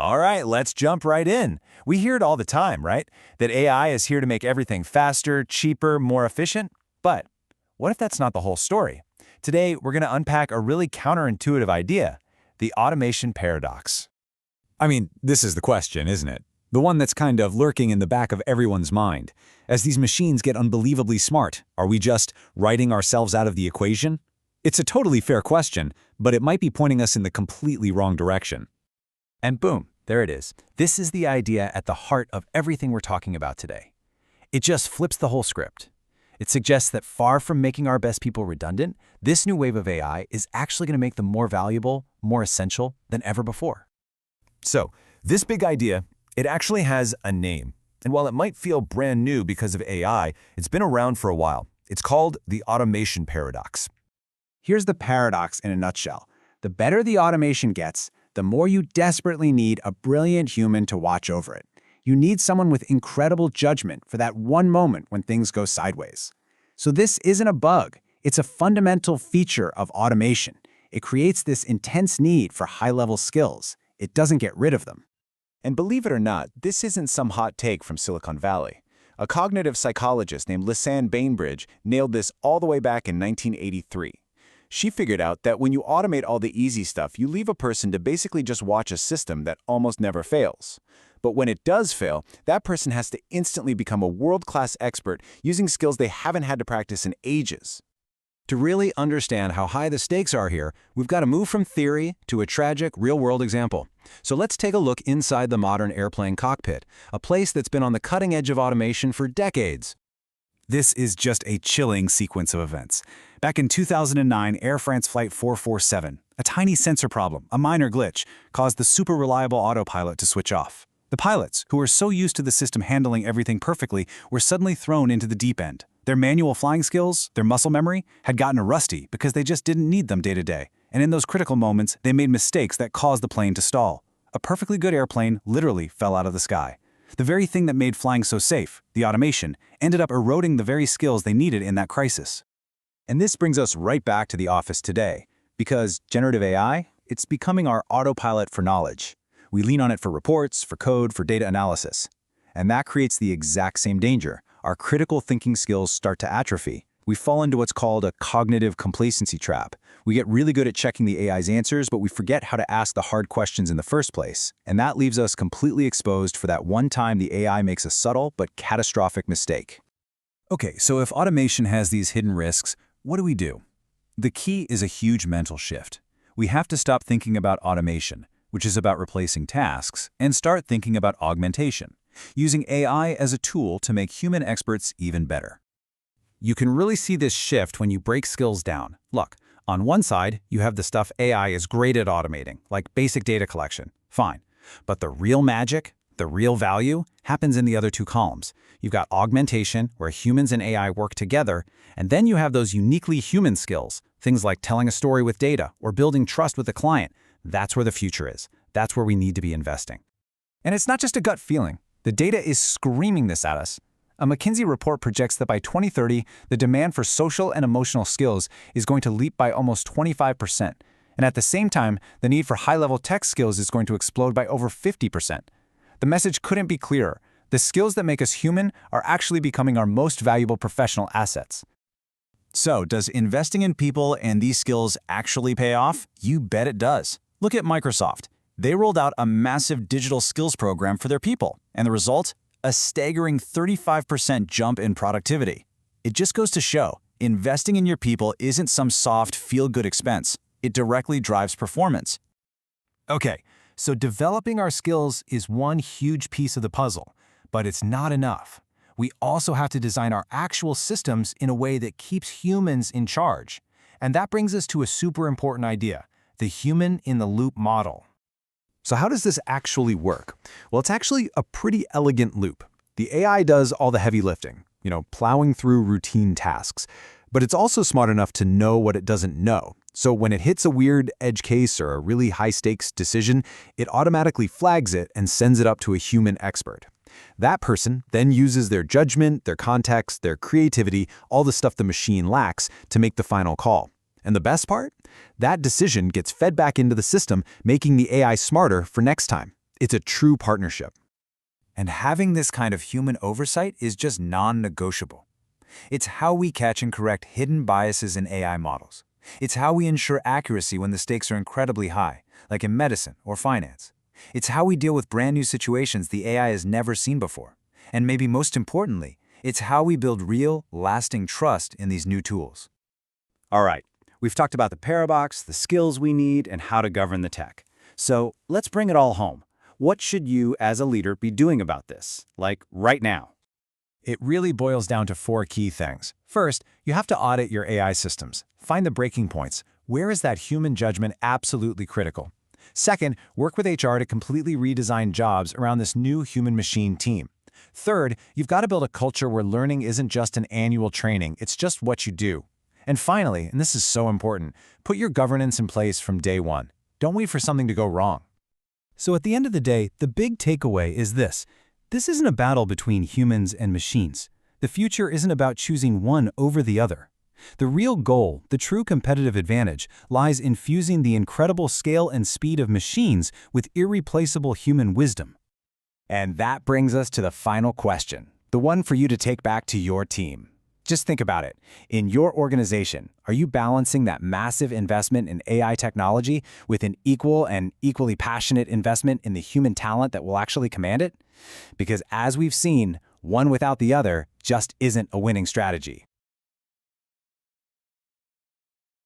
All right, let's jump right in. We hear it all the time, right? That AI is here to make everything faster, cheaper, more efficient. But what if that's not the whole story? Today, we're going to unpack a really counterintuitive idea, the automation paradox. I mean, this is the question, isn't it? The one that's kind of lurking in the back of everyone's mind. As these machines get unbelievably smart, are we just writing ourselves out of the equation? It's a totally fair question, but it might be pointing us in the completely wrong direction. And boom, there it is. This is the idea at the heart of everything we're talking about today. It just flips the whole script. It suggests that far from making our best people redundant, this new wave of AI is actually going to make them more valuable, more essential than ever before. So, this big idea, it actually has a name. And while it might feel brand new because of AI, it's been around for a while. It's called the automation paradox. Here's the paradox in a nutshell. The better the automation gets, the more you desperately need a brilliant human to watch over it. You need someone with incredible judgment for that one moment when things go sideways. So this isn't a bug. It's a fundamental feature of automation. It creates this intense need for high-level skills. It doesn't get rid of them. And believe it or not, this isn't some hot take from Silicon Valley. A cognitive psychologist named Lisanne Bainbridge nailed this all the way back in 1983. She figured out that when you automate all the easy stuff, you leave a person to basically just watch a system that almost never fails. But when it does fail, that person has to instantly become a world-class expert using skills they haven't had to practice in ages. To really understand how high the stakes are here, we've got to move from theory to a tragic, real-world example. So let's take a look inside the modern airplane cockpit, a place that's been on the cutting edge of automation for decades. This is just a chilling sequence of events. Back in 2009, Air France Flight 447, a tiny sensor problem, a minor glitch, caused the super reliable autopilot to switch off. The pilots, who were so used to the system handling everything perfectly, were suddenly thrown into the deep end. Their manual flying skills, their muscle memory, had gotten rusty because they just didn't need them day to day. And in those critical moments, they made mistakes that caused the plane to stall. A perfectly good airplane literally fell out of the sky. The very thing that made flying so safe, the automation, ended up eroding the very skills they needed in that crisis. And this brings us right back to the office today, because generative AI, it's becoming our autopilot for knowledge. We lean on it for reports, for code, for data analysis. And that creates the exact same danger. Our critical thinking skills start to atrophy. We fall into what's called a cognitive complacency trap. We get really good at checking the AI's answers, but we forget how to ask the hard questions in the first place. And that leaves us completely exposed for that one time the AI makes a subtle but catastrophic mistake. Okay, so if automation has these hidden risks, what do we do? The key is a huge mental shift. We have to stop thinking about automation, which is about replacing tasks, and start thinking about augmentation, using AI as a tool to make human experts even better. You can really see this shift when you break skills down. Look, on one side, you have the stuff AI is great at automating, like basic data collection. Fine. But the real magic, the real value, happens in the other two columns. You've got augmentation, where humans and AI work together, and then you have those uniquely human skills, things like telling a story with data or building trust with the client. That's where the future is. That's where we need to be investing. And it's not just a gut feeling. The data is screaming this at us. A McKinsey report projects that by 2030, the demand for social and emotional skills is going to leap by almost 25%. And at the same time, the need for high-level tech skills is going to explode by over 50%. The message couldn't be clearer. The skills that make us human are actually becoming our most valuable professional assets. So, does investing in people and these skills actually pay off? You bet it does. Look at Microsoft. They rolled out a massive digital skills program for their people, and the result? A staggering 35% jump in productivity. It just goes to show, investing in your people isn't some soft, feel-good expense. It directly drives performance. Okay, so developing our skills is one huge piece of the puzzle, but it's not enough. We also have to design our actual systems in a way that keeps humans in charge. And that brings us to a super important idea, the human-in-the-loop model. So how does this actually work? Well, it's actually a pretty elegant loop. The AI does all the heavy lifting, plowing through routine tasks. But it's also smart enough to know what it doesn't know. So when it hits a weird edge case or a really high-stakes decision, it automatically flags it and sends it up to a human expert. That person then uses their judgment, their context, their creativity, all the stuff the machine lacks to make the final call. And the best part? That decision gets fed back into the system, making the AI smarter for next time. It's a true partnership. And having this kind of human oversight is just non-negotiable. It's how we catch and correct hidden biases in AI models. It's how we ensure accuracy when the stakes are incredibly high, like in medicine or finance. It's how we deal with brand new situations the AI has never seen before. And maybe most importantly, it's how we build real, lasting trust in these new tools. All right, we've talked about the paradox, the skills we need, and how to govern the tech. So let's bring it all home. What should you, as a leader, be doing about this, like right now? It really boils down to 4 key things. First, you have to audit your AI systems. Find the breaking points. Where is that human judgment absolutely critical? Second, work with HR to completely redesign jobs around this new human-machine team. Third, you've got to build a culture where learning isn't just an annual training, it's just what you do. And finally, and this is so important, put your governance in place from day one. Don't wait for something to go wrong. So at the end of the day, the big takeaway is this. This isn't a battle between humans and machines. The future isn't about choosing one over the other. The real goal, the true competitive advantage, lies in fusing the incredible scale and speed of machines with irreplaceable human wisdom. And that brings us to the final question, the one for you to take back to your team. Just think about it. In your organization, are you balancing that massive investment in AI technology with an equal and equally passionate investment in the human talent that will actually command it? Because as we've seen, one without the other just isn't a winning strategy.